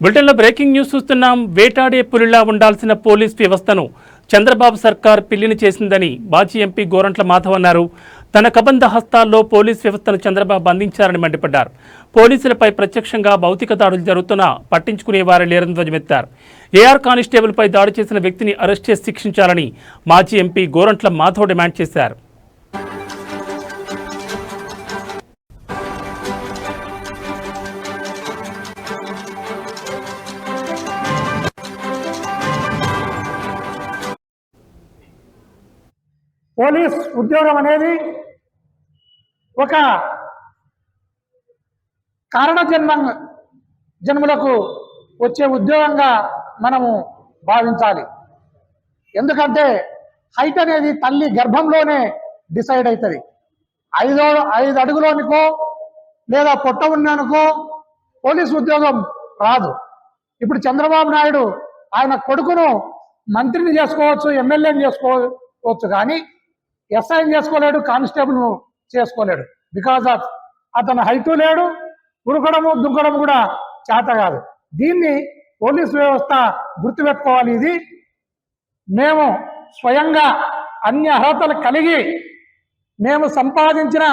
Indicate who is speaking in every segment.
Speaker 1: బులెటిన్లో breaking news చూస్తున్నాం. వేటాడే పులిలా ఉండాల్సిన పోలీస్ వ్యవస్థను చంద్రబాబు సర్కార్ పిల్లిని చేసిందని మాజీ ఎంపీ గోరంట్ల మాధవ్ అన్నారు. తన కబంధ హస్తాల్లో పోలీస్ వ్యవస్థను చంద్రబాబు బంధించారని మండిపడ్డారు. పోలీసులపై ప్రత్యక్షంగా భౌతిక దాడులు జరుగుతున్నా పట్టించుకునేవారే లేరని ధ్వజమెత్తారు. ఏఆర్ కానిస్టేబుల్పై దాడి చేసిన వ్యక్తిని అరెస్ట్ చేసి శిక్షించాలని మాజీ ఎంపీ గోరంట్ల మాధవ్ డిమాండ్ చేశారు.
Speaker 2: పోలీస్ ఉద్యోగం అనేది ఒక జన్ములకు వచ్చే ఉద్యోగంగా మనము భావించాలి. ఎందుకంటే హైట్ అనేది తల్లి గర్భంలోనే డిసైడ్ అవుతుంది. 5 అడుగులోనికో లేదా పొట్ట ఉన్నానుకో పోలీస్ ఉద్యోగం రాదు. ఇప్పుడు చంద్రబాబు నాయుడు ఆయన కొడుకును మంత్రిని చేసుకోవచ్చు, ఎమ్మెల్యేని చేసుకోవచ్చు, కానీ ఎస్ఐని చేసుకోలేడు, కానిస్టేబుల్ చేసుకోలేడు. బికాజ్ ఆఫ్ అతను హైటు లేడు, ఉరకడము దుంకడము కూడా చేత కాదు. దీన్ని పోలీసు వ్యవస్థ గుర్తుపెట్టుకోవాలి. ఇది మేము స్వయంగా అన్ని అర్హతలు కలిగి మేము సంపాదించిన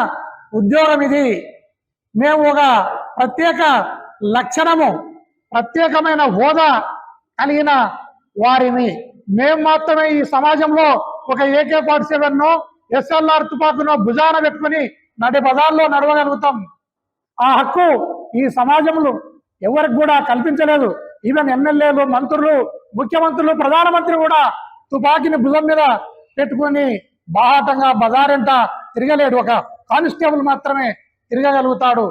Speaker 2: ఉద్యోగం. ఇది మేము ఒక ప్రత్యేక లక్షణము, ప్రత్యేకమైన హోదా కలిగిన వారిని. మేము మాత్రమే ఈ సమాజంలో ఒక AK-47 SLR తుపాకునో భుజాన పెట్టుకుని నడి బజార్లో నడవగలుగుతాం. ఆ హక్కు ఈ సమాజంలో ఎవరికి కూడా కల్పించలేదు. ఈవెన్ ఎమ్మెల్యేలు, మంత్రులు, ముఖ్యమంత్రులు, ప్రధానమంత్రి కూడా తుపాకీని భుజం మీద పెట్టుకుని బాహాటంగా బజారెంట తిరగలేడు. ఒక కానిస్టేబుల్ మాత్రమే తిరగగలుగుతాడు.